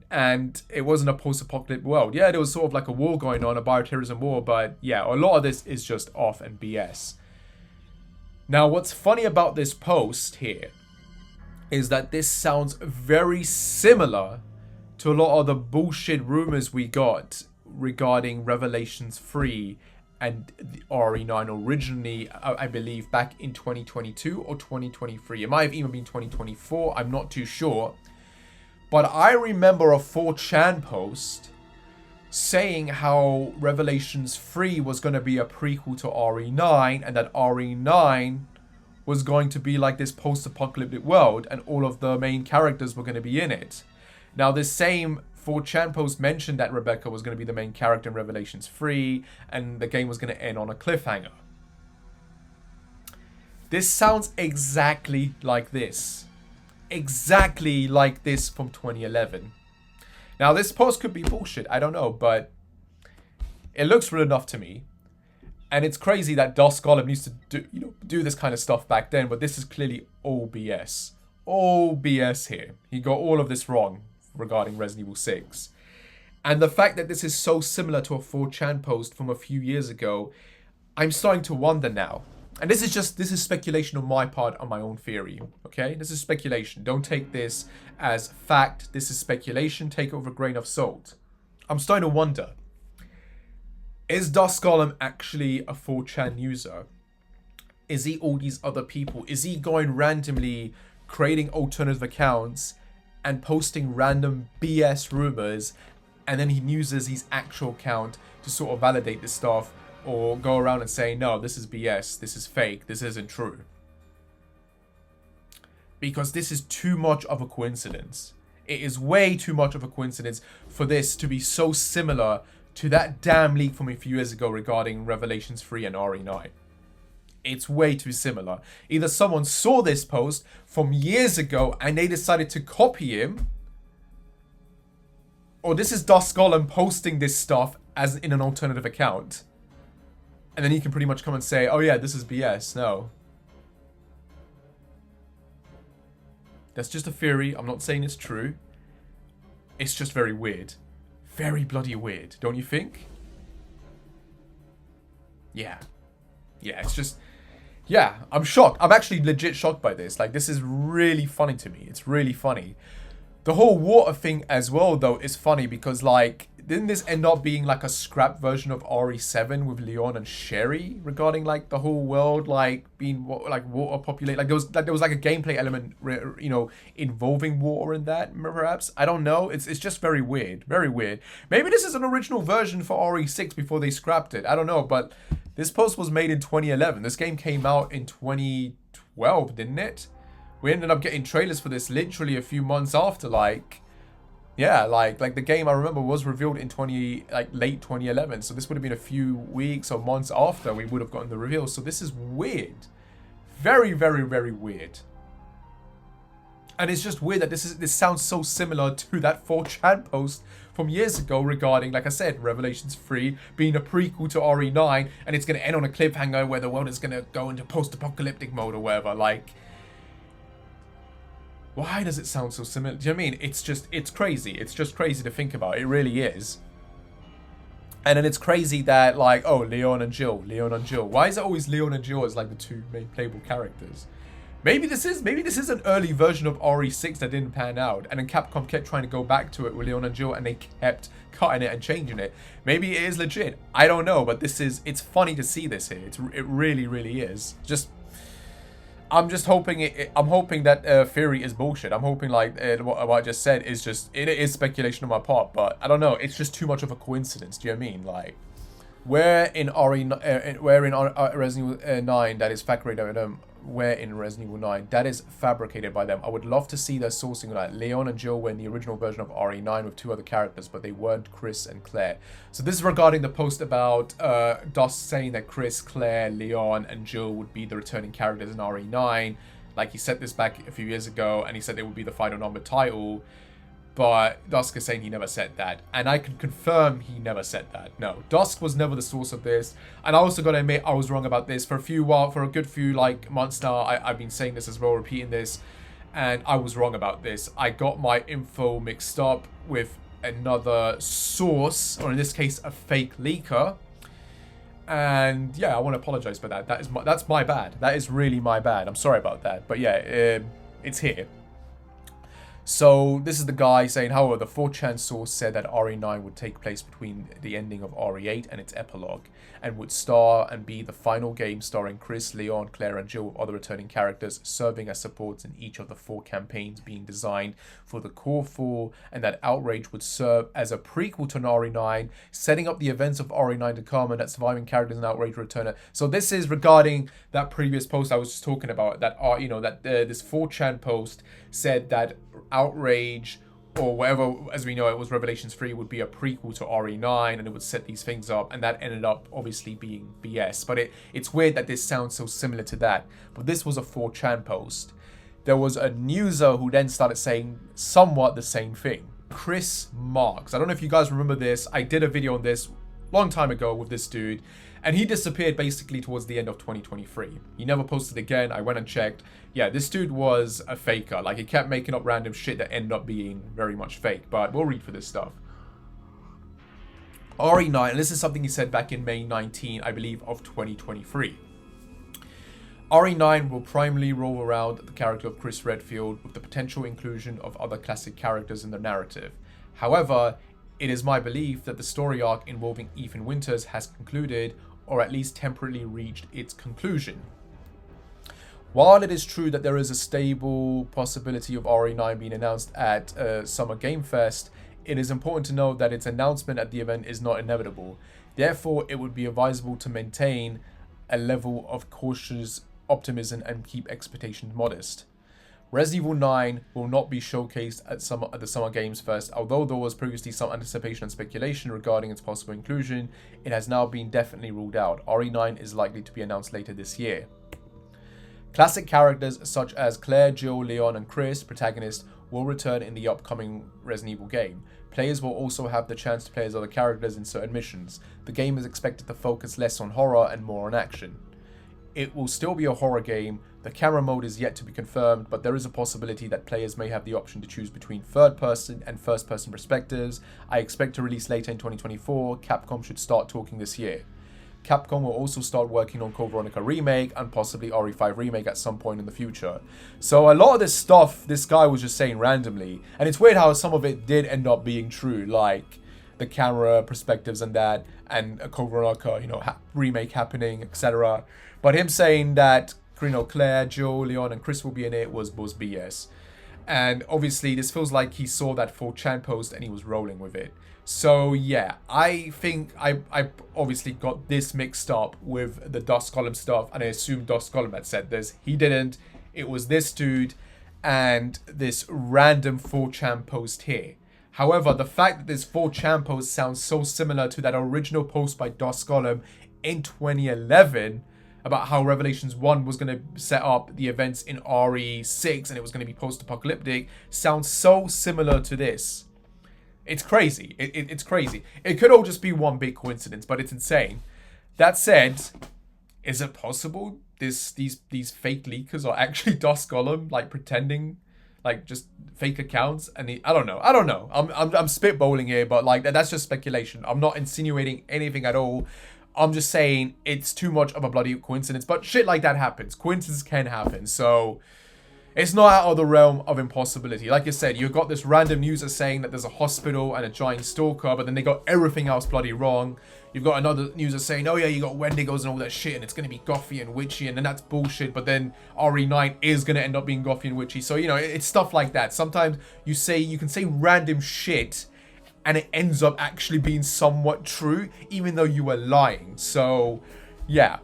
And it wasn't a post-apocalyptic world. Yeah, there was sort of like a war going on, a bioterrorism war. But yeah, a lot of this is just off and BS. Now, what's funny about this post here is that this sounds very similar to a lot of the bullshit rumors we got regarding Revelations 3 and the RE9 originally, I believe, back in 2022 or 2023. It might have even been 2024. I'm not too sure. But I remember a 4chan post saying how Revelations 3 was going to be a prequel to RE9, and that RE9 was going to be like this post-apocalyptic world, and all of the main characters were going to be in it. Now, this same 4chan post mentioned that Rebecca was going to be the main character in Revelations 3, and the game was going to end on a cliffhanger. This sounds exactly like this. Exactly like this from 2011. Now, this post could be bullshit, I don't know, but it looks real enough to me. And it's crazy that Dusk Golem used to do this kind of stuff back then, but this is clearly all BS. All BS here. He got all of this wrong regarding Resident Evil 6. And the fact that this is so similar to a 4chan post from a few years ago, I'm starting to wonder now. And this is speculation on my part, on my own theory, okay? This is speculation. Don't take this as fact. This is speculation. Take it with a grain of salt. I'm starting to wonder, is Dusk Golem actually a 4chan user? Is he all these other people? Is he going randomly, creating alternative accounts and posting random BS rumors, and then he uses his actual account to sort of validate this stuff, or go around and say, no, this is BS, this is fake, this isn't true? Because this is too much of a coincidence. It is way too much of a coincidence for this to be so similar to that damn leak from a few years ago regarding Revelations 3 and RE9. It's way too similar. Either someone saw this post from years ago and they decided to copy him, or this is Dusk Golem posting this stuff as in an alternative account. And then he can pretty much come and say, oh yeah, this is BS. No. That's just a theory. I'm not saying it's true. It's just very weird. Very bloody weird, don't you think? Yeah. Yeah, it's just... Yeah, I'm shocked. I'm actually legit shocked by this. Like, this is really funny to me. It's really funny. The whole water thing as well, though, is funny because, like, didn't this end up being like a scrap version of RE7 with Leon and Sherry regarding like the whole world like being like water populated? Like there was like a gameplay element, you know, involving water in that, perhaps. I don't know. It's just very weird, very weird. Maybe this is an original version for RE6 before they scrapped it. I don't know, but this post was made in 2011. This game came out in 2012, didn't it? We ended up getting trailers for this literally a few months after, like. Yeah, like the game I remember was revealed in late 2011. So this would have been a few weeks or months after we would have gotten the reveal. So this is weird. Very, very, very weird. And it's just weird that this sounds so similar to that 4chan post from years ago regarding, like I said, Revelations 3 being a prequel to RE9, and it's going to end on a cliffhanger where the world is going to go into post-apocalyptic mode or whatever. Like, why does it sound so similar? Do you know what I mean? It's crazy. It's just crazy to think about. It really is. And then it's crazy that, like, oh, Leon and Jill. Why is it always Leon and Jill as, like, the two main playable characters? Maybe this is an early version of RE6 that didn't pan out. And then Capcom kept trying to go back to it with Leon and Jill, and they kept cutting it and changing it. Maybe it is legit. I don't know, but it's funny to see this here. It really, really is. I'm just hoping I'm hoping that theory is bullshit. I'm hoping like what I just said is just it is speculation on my part, but I don't know. It's just too much of a coincidence. Do you know what I mean? Like, where in Resident Evil 9 that is fabricated where in Resident Evil 9 that is fabricated by them. I would love to see their sourcing of that. Leon and Jill were in the original version of RE9 with two other characters, but they weren't Chris and Claire. So this is regarding the post about Dusk saying that Chris, Claire, Leon, and Jill would be the returning characters in RE9. Like, he said this back a few years ago, and he said they would be the final number title. But Dusk is saying he never said that. And I can confirm he never said that. No, Dusk was never the source of this. And I also got to admit I was wrong about this. For a good few like months now, I've been saying this as well, repeating this. And I was wrong about this. I got my info mixed up with another source, or in this case, a fake leaker. And yeah, I want to apologize for that. That's my bad. That is really my bad. I'm sorry about that. But yeah, it's here. So this is the guy saying, however, the 4chan source said that RE9 would take place between the ending of RE8 and its epilogue, and would star and be the final game starring Chris, Leon, Claire and Jill with other returning characters serving as supports in each of the 4 campaigns being designed for the core 4, and that Outrage would serve as a prequel to RE9, setting up the events of RE9 to come, and that surviving characters in Outrage return. So this is regarding that previous post I was just talking about, that this 4chan post said that Outrage, or whatever, as we know it was Revelations 3, would be a prequel to RE9, and it would set these things up, and that ended up obviously being BS. But it's weird that this sounds so similar to that. But this was a 4chan post. There was a newser who then started saying somewhat the same thing. Chris Marks. I don't know if you guys remember this. I did a video on this long time ago with this dude, and he disappeared basically towards the end of 2023. He never posted again. I went and checked. Yeah, this dude was a faker. Like, he kept making up random shit that ended up being very much fake. But we'll read for this stuff. RE9, and this is something he said back in May 19, I believe, of 2023. RE9 will primarily roll around the character of Chris Redfield with the potential inclusion of other classic characters in the narrative. However, it is my belief that the story arc involving Ethan Winters has concluded, or at least temporarily reached its conclusion. While it is true that there is a stable possibility of RE9 being announced at Summer Game Fest, it is important to note that its announcement at the event is not inevitable. Therefore, it would be advisable to maintain a level of cautious optimism and keep expectations modest. Resident Evil 9 will not be showcased at the Summer Games Fest. Although there was previously some anticipation and speculation regarding its possible inclusion, it has now been definitely ruled out. RE9 is likely to be announced later this year. Classic characters such as Claire, Jill, Leon and Chris, protagonists, will return in the upcoming Resident Evil game. Players will also have the chance to play as other characters in certain missions. The game is expected to focus less on horror and more on action. It will still be a horror game. The camera mode is yet to be confirmed, but there is a possibility that players may have the option to choose between third-person and first-person perspectives. I expect to release later in 2024. Capcom should start talking this year. Capcom will also start working on Code Veronica Remake and possibly RE5 Remake at some point in the future. So a lot of this stuff, this guy was just saying randomly. And it's weird how some of it did end up being true, like the camera perspectives and that, and a Code Veronica, remake happening, etc. But him saying that, Claire, Joe, Leon, and Chris will be in it was BS. And obviously, this feels like he saw that 4chan post and he was rolling with it. So yeah, I think I obviously got this mixed up with the Dusk Golem stuff, and I assumed Dusk Golem had said this. He didn't. It was this dude and this random 4chan post here. However, the fact that this 4chan post sounds so similar to that original post by Dusk Golem in 2011 about how Revelations 1 was going to set up the events in RE6 and it was going to be post-apocalyptic sounds so similar to this. It's crazy. It's crazy. It could all just be one big coincidence, but it's insane. That said, is it possible these fake leakers are actually Dusk Golem, like pretending, like just fake accounts? And I don't know. I'm spitballing here, but like that's just speculation. I'm not insinuating anything at all. I'm just saying it's too much of a bloody coincidence. But shit like that happens. Coincidences can happen. So it's not out of the realm of impossibility. Like I said, you've got this random user saying that there's a hospital and a giant stalker, but then they got everything else bloody wrong. You've got another user saying, oh yeah, you got Wendigos and all that shit, and it's going to be gothy and witchy, and then that's bullshit, but then RE9 is going to end up being gothy and witchy. So, it's stuff like that. Sometimes you can say random shit, and it ends up actually being somewhat true, even though you were lying. So, yeah.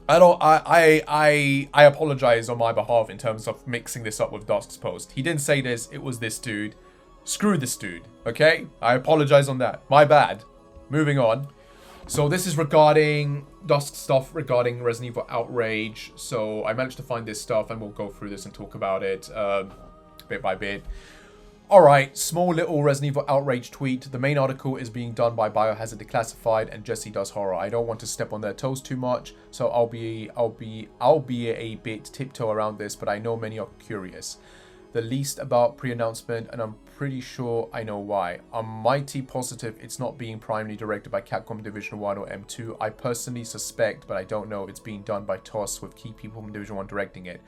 I apologize on my behalf in terms of mixing this up with Dusk's post. He didn't say this, it was this dude. Screw this dude, okay? I apologize on that. My bad. Moving on. So this is regarding Dusk stuff regarding Resident Evil Outrage. So I managed to find this stuff and we'll go through this and talk about it bit by bit. Alright, small little Resident Evil Outrage tweet. The main article is being done by Biohazard Declassified and Jesse Does Horror. I don't want to step on their toes too much, so I'll be a bit tiptoe around this, but I know many are curious. The least about pre-announcement, and I'm pretty sure I know why. I'm mighty positive it's not being primarily directed by Capcom Division 1 or M2. I personally suspect, but I don't know, it's being done by TOS with key people from Division 1 directing it.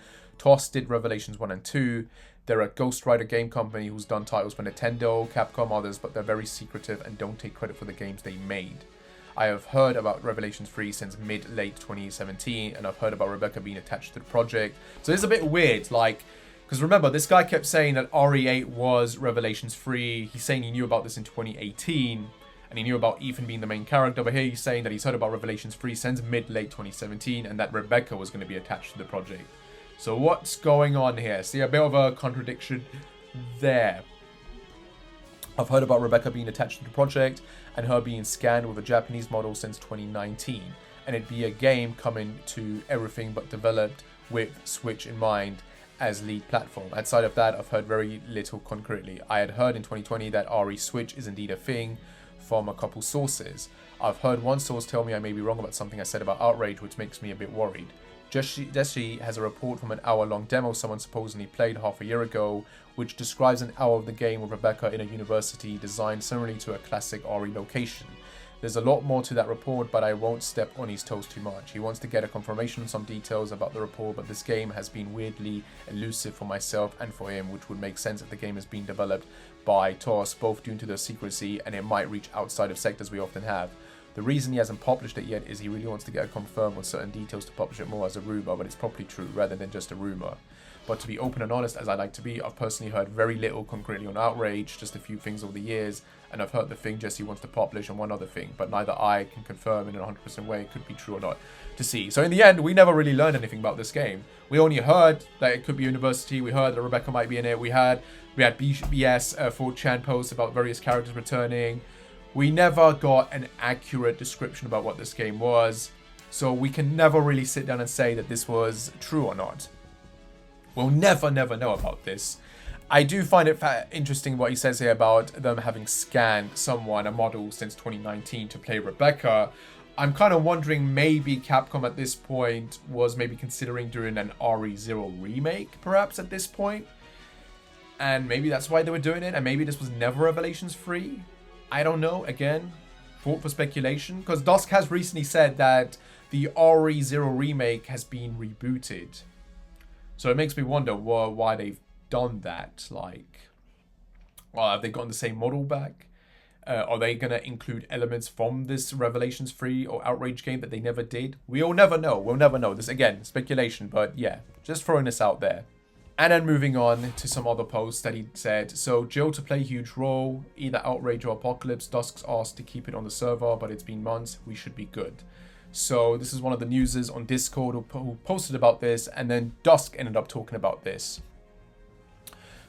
TOS did Revelations 1 and 2. They're a Ghost Rider game company who's done titles for Nintendo, Capcom, others, but they're very secretive and don't take credit for the games they made. I have heard about Revelations 3 since mid-late 2017, and I've heard about Rebecca being attached to the project. So it's a bit weird, like, because remember, this guy kept saying that RE8 was Revelations 3. He's saying he knew about this in 2018, and he knew about Ethan being the main character, but here he's saying that he's heard about Revelations 3 since mid-late 2017, and that Rebecca was going to be attached to the project. So what's going on here? See, a bit of a contradiction there. I've heard about Rebecca being attached to the project and her being scanned with a Japanese model since 2019. And it'd be a game coming to everything but developed with Switch in mind as lead platform. Outside of that, I've heard very little concretely. I had heard in 2020 that RE Switch is indeed a thing from a couple sources. I've heard one source tell me I may be wrong about something I said about Outrage, which makes me a bit worried. Jesse has a report from an hour-long demo someone supposedly played half a year ago, which describes an hour of the game with Rebecca in a university designed similarly to a classic RE location. There's a lot more to that report, but I won't step on his toes too much. He wants to get a confirmation on some details about the report, but this game has been weirdly elusive for myself and for him, which would make sense if the game is being developed by TOS, both due to the secrecy and it might reach outside of sectors we often have. The reason he hasn't published it yet is he really wants to get a confirm on certain details to publish it more as a rumor, but it's probably true rather than just a rumor. But to be open and honest, as I like to be, I've personally heard very little concretely on Outrage, just a few things over the years, and I've heard the thing Jesse wants to publish and one other thing, but neither I can confirm in a 100% way it could be true or not to see. So in the end, we never really learned anything about this game. We only heard that it could be university, we heard that Rebecca might be in it, we had BS 4chan posts about various characters returning. We never got an accurate description about what this game was, so we can never really sit down and say that this was true or not. We'll never know about this. I do find it interesting what he says here about them having scanned someone, a model, since 2019 to play Rebecca. I'm kind of wondering maybe Capcom at this point was maybe considering doing an RE0 remake, perhaps, at this point. And maybe that's why they were doing it, and maybe this was never Revelations 3. I don't know, again, thought for speculation, because Dusk has recently said that the RE0 remake has been rebooted. So it makes me wonder why they've done that. Like, well, have they gotten the same model back? Are they going to include elements from this Revelations 3 or Outrage game that they never did? We'll never know. We'll never know. This, again, speculation, but yeah, just throwing this out there. And then moving on to some other posts that he said, so Jill to play a huge role, either Outrage or Apocalypse. Dusk's asked to keep it on the server, but it's been months. We should be good. So this is one of the newsers on Discord who posted about this, and then Dusk ended up talking about this.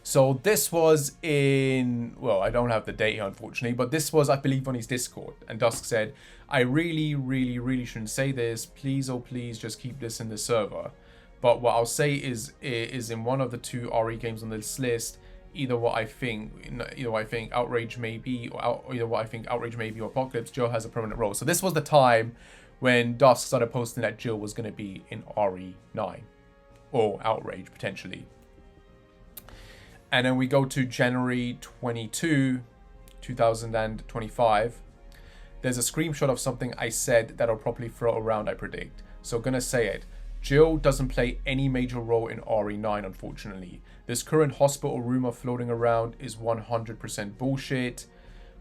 So this was in, well, I don't have the date here, unfortunately, but this was, I believe, on his Discord. And Dusk said, I really shouldn't say this. Please, oh please, just keep this in the server. But what I'll say is in one of the two RE games on this list, either what I think Outrage may be, or either what I think Outrage may be or Apocalypse, Jill has a permanent role. So this was the time when Dusk started posting that Jill was going to be in RE9 or Outrage potentially. And then we go to January 22, 2025. There's a screenshot of something I said that I'll probably throw around, I predict. So gonna say it. Jill doesn't play any major role in RE9, unfortunately. This current hospital rumor floating around is 100% bullshit.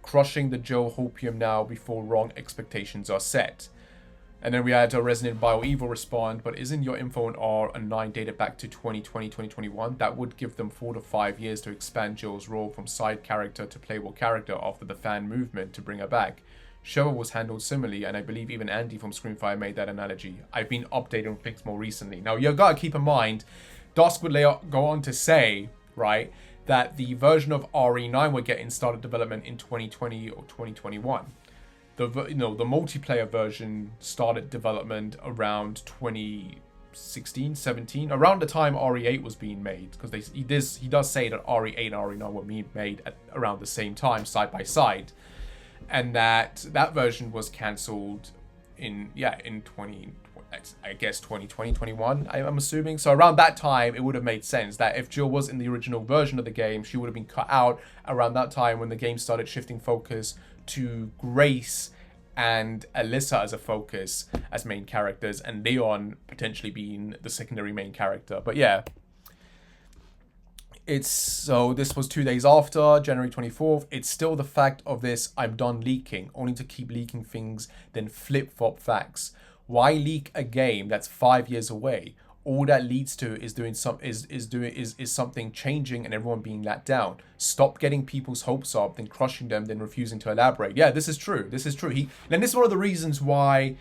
Crushing the Jill hopium now before wrong expectations are set. And then we had a Resident BioEvil respond, but isn't your info on R and 9 dated back to 2020, 2021? That would give them 4 to 5 years to expand Jill's role from side character to playable character after the fan movement to bring her back. Cheryl was handled similarly, and I believe even Andy from Screenfire made that analogy. I've been updated on things more recently. Now, you've got to keep in mind, Dusk would go on to say, right, that the version of RE9 we're getting started development in 2020 or 2021. The multiplayer version started development around 2016, 17, around the time RE8 was being made, because he does say that RE8 and RE9 were being made at around the same time, side by side, and that version was cancelled in 2020, 21, I'm assuming. So around that time, it would have made sense that if Jill was in the original version of the game, she would have been cut out around that time when the game started shifting focus to Grace and Alyssa as a focus as main characters, and Leon potentially being the secondary main character. But yeah, So this was 2 days after, January 24th. It's still the fact of this, I'm done leaking, only to keep leaking things, then flip-flop facts. Why leak a game that's 5 years away? All that leads to is something changing and everyone being let down. Stop getting people's hopes up, then crushing them, then refusing to elaborate. Yeah, this is true. This is true. And this is one of the reasons why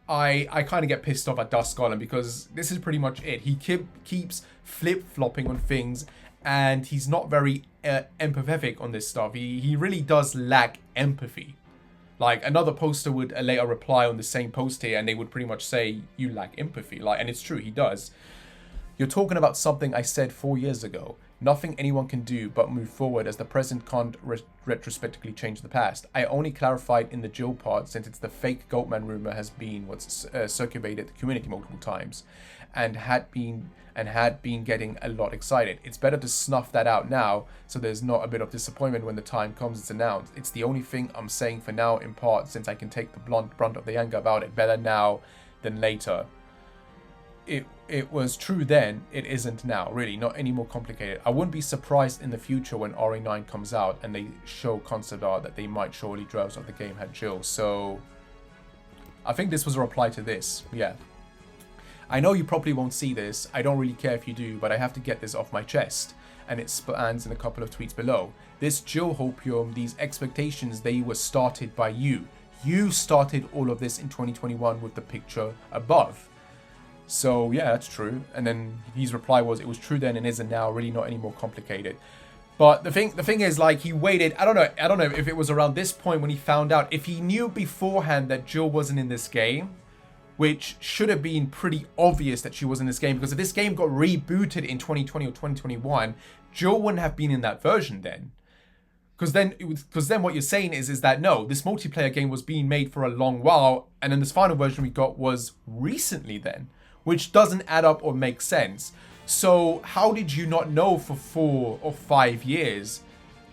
I kind of get pissed off at Dusk Golem, because this is pretty much it. He keeps flip-flopping on things, and he's not very empathetic on this stuff. He really does lack empathy. Like, another poster would later reply on the same post here, and they would pretty much say, you lack empathy. Like, and it's true, he does. You're talking about something I said 4 years ago. Nothing anyone can do but move forward, as the present can't retrospectively change the past. I only clarified in the Jill part, since it's the fake Goatman rumor has been what's circulated the community multiple times, and had been getting a lot excited. It's better to snuff that out now, so there's not a bit of disappointment when the time comes it's announced. It's the only thing I'm saying for now, in part, since I can take the brunt of the anger about it better now than later. It was true then, it isn't now, really, not any more complicated. I wouldn't be surprised in the future when RE9 comes out and they show concept art that they might show early drafts of the game had Jill. So I think this was a reply to this. Yeah. I know you probably won't see this, I don't really care if you do, but I have to get this off my chest. And it spans in a couple of tweets below. This Jill hopium, these expectations, they were started by you. You started all of this in 2021 with the picture above. So yeah, that's true. And then his reply was, it was true then and isn't now, really not any more complicated. But the thing is, like, he waited, I don't know if it was around this point when he found out, if he knew beforehand that Jill wasn't in this game, which should have been pretty obvious that she was in this game, because if this game got rebooted in 2020 or 2021, Jill wouldn't have been in that version then. Because then what you're saying is that no, this multiplayer game was being made for a long while, and then this final version we got was recently then, which doesn't add up or make sense. So how did you not know for 4 or 5 years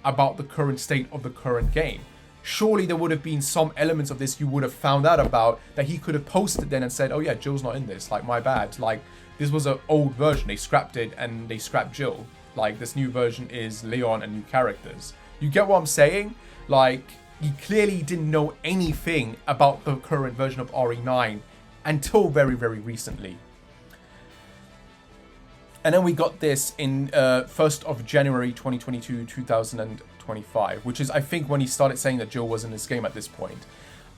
about the current state of the current game? Surely there would have been some elements of this you would have found out about that he could have posted then and said, oh yeah, Jill's not in this, like, my bad. Like, this was an old version, they scrapped it and they scrapped Jill. Like, this new version is Leon and new characters. You get what I'm saying? Like, he clearly didn't know anything about the current version of RE9 until very, very recently. And then we got this in 1st of January 2022, 2025, which is, I think, when he started saying that Jill was in this game at this point.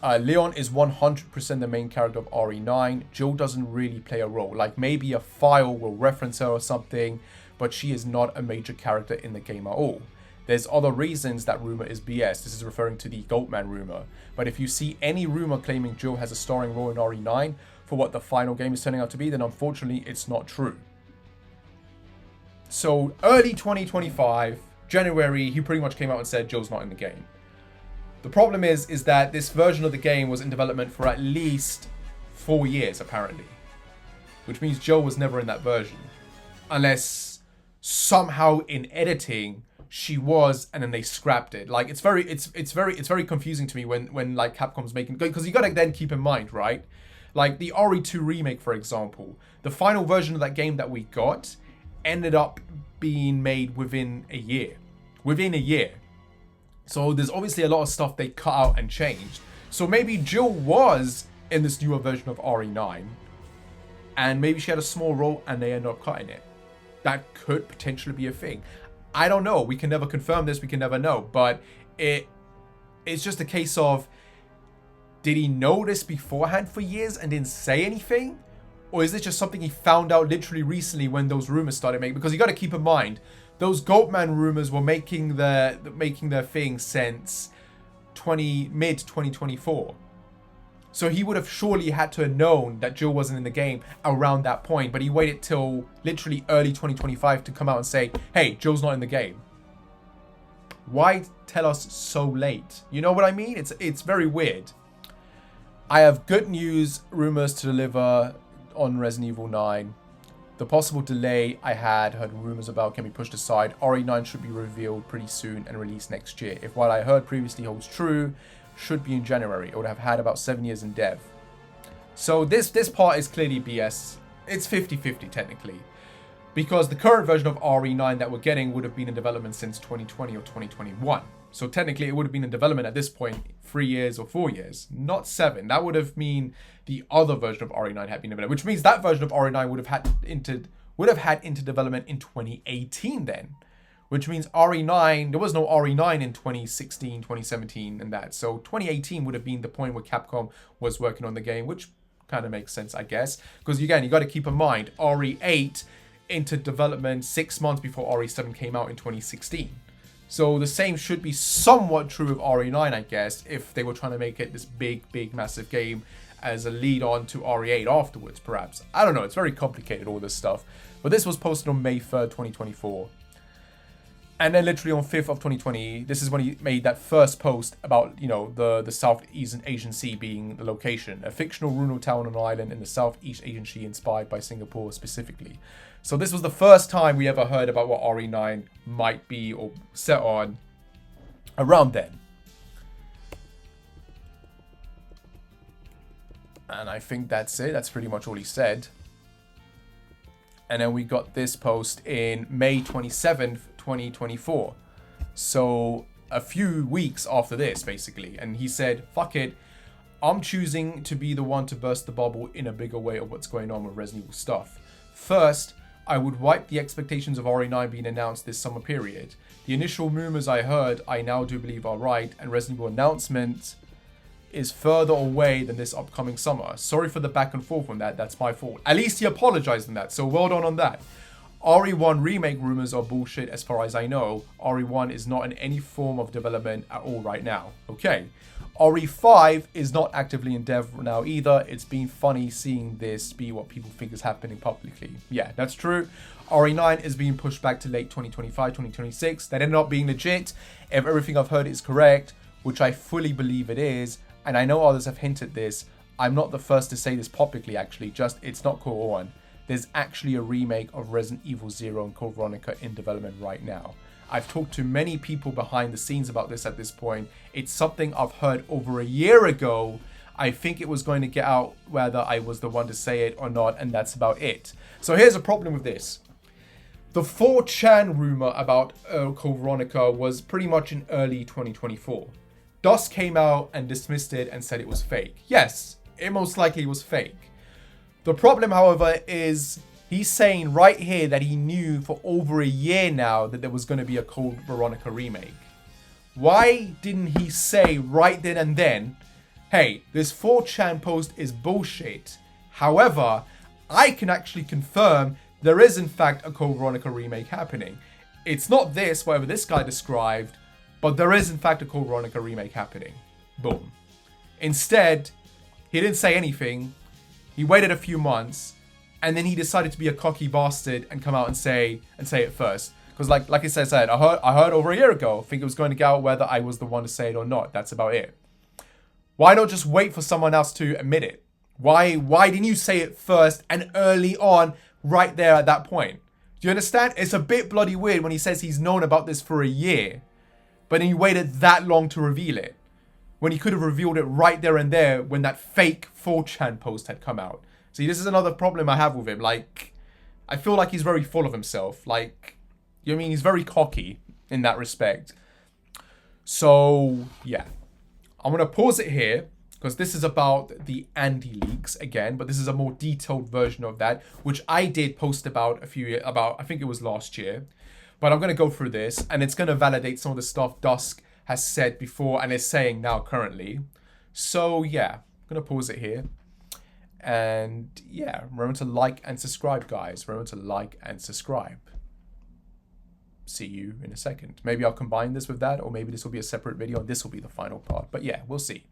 Leon is 100% the main character of RE9. Jill doesn't really play a role. Like, maybe a file will reference her or something, but she is not a major character in the game at all. There's other reasons that rumor is BS. This is referring to the Goatman rumor. But if you see any rumor claiming Jill has a starring role in RE9 for what the final game is turning out to be, then unfortunately it's not true. So early 2025, January, he pretty much came out and said Jill's not in the game. The problem is that this version of the game was in development for at least 4 years, apparently. Which means Jill was never in that version. Unless somehow in editing she was, and then they scrapped it. Like, it's very confusing to me when like Capcom's making, because you gotta then keep in mind, right? Like the RE2 remake, for example, the final version of that game that we got ended up being made within a year. So there's obviously a lot of stuff they cut out and changed. So maybe Jill was in this newer version of RE9, and maybe she had a small role and they ended up cutting it. That could potentially be a thing. I don't know. We can never confirm this. We can never know. But it's just a case of, did he know this beforehand for years and didn't say anything? Or is this just something he found out literally recently when those rumors started making? Because you got to keep in mind, those Goatman rumors were making their thing since mid 2024. So he would have surely had to have known that Jill wasn't in the game around that point, but he waited till literally early 2025 to come out and say, hey, Jill's not in the game. Why tell us so late? You know what I mean? It's very weird. I have good news, rumors to deliver on Resident Evil 9. The possible delay I had heard rumors about can be pushed aside. RE9 should be revealed pretty soon and released next year. If what I heard previously holds true, should be in January. It would have had about 7 years in dev. So this part is clearly BS. It's 50-50 technically. because the current version of RE9 that we're getting would have been in development since 2020 or 2021. So technically it would have been in development at this point 3 years or 4 years, not 7. That would have mean the other version of RE9 had been developed, which means that version of RE9 would have had into development in 2018 then. Which means RE9, there was no RE9 in 2016, 2017 and that. So 2018 would have been the point where Capcom was working on the game, which kind of makes sense, I guess. Because again, you got to keep in mind, RE8 into development 6 months before RE7 came out in 2016. So the same should be somewhat true of RE9, I guess, if they were trying to make it this big, massive game as a lead on to RE8 afterwards, perhaps. I don't know, it's very complicated, all this stuff. But this was posted on May 3rd, 2024. And then literally on 5th of 2020, this is when he made that first post about, you know, the Southeast Asian Sea being the location. A fictional rural town on an island in the Southeast Asian Sea inspired by Singapore specifically. So this was the first time we ever heard about what RE9 might be or set on around then. And I think that's it. That's pretty much all he said. And then we got this post in May 27th, 2024. So a few weeks after this, basically. And he said, fuck it. I'm choosing to be the one to burst the bubble in a bigger way of what's going on with Resident Evil stuff. First, I would wipe the expectations of RE9 being announced this summer period. The initial rumors I heard, I now do believe are right, and Resident Evil announcement is further away than this upcoming summer. Sorry for the back and forth on that, that's my fault. At least he apologized on that, so well done on that. RE1 remake rumors are bullshit as far as I know. RE1 is not in any form of development at all right now. Okay. RE5 is not actively in dev now either. It's been funny seeing this be what people think is happening publicly. Yeah, that's true. RE9 is being pushed back to late 2025, 2026. That ended up being legit. If everything I've heard is correct, which I fully believe it is, and I know others have hinted this, I'm not the first to say this publicly actually, just it's not Code on. There's actually a remake of Resident Evil 0 and Code Veronica in development right now. I've talked to many people behind the scenes about this at this point. It's something I've heard over a year ago. I think it was going to get out whether I was the one to say it or not, and that's about it. So here's a problem with this. The 4chan rumor about Code Veronica was pretty much in early 2024. Dusk came out and dismissed it and said it was fake. Yes, it most likely was fake. The problem, however, is he's saying right here that he knew for over a year now that there was going to be a Code Veronica remake. Why didn't he say right then and then, hey, this 4chan post is bullshit. However, I can actually confirm there is in fact a Code Veronica remake happening. It's not this, whatever this guy described, but there is in fact a Code Veronica remake happening. Boom. Instead, he didn't say anything. He waited a few months, and then he decided to be a cocky bastard and come out and say it first. Because like I said, I heard over a year ago. I think it was going to go out whether I was the one to say it or not. That's about it. Why not just wait for someone else to admit it? Why didn't you say it first and early on, right there at that point? Do you understand? It's a bit bloody weird when he says he's known about this for a year, but then he waited that long to reveal it, when he could have revealed it right there and there when that fake 4chan post had come out. See, this is another problem I have with him. Like, I feel like he's very full of himself. Like, you know what I mean? He's very cocky in that respect. So, yeah. I'm going to pause it here, because this is about the Andy leaks again, but this is a more detailed version of that, which I did post about I think it was last year. But I'm going to go through this, and it's going to validate some of the stuff Dusk has said before and is saying now currently. So yeah, I'm going to pause it here. And yeah, remember to like and subscribe, guys. Remember to like and subscribe. See you in a second. Maybe I'll combine this with that, or maybe this will be a separate video and this will be the final part. But yeah, we'll see.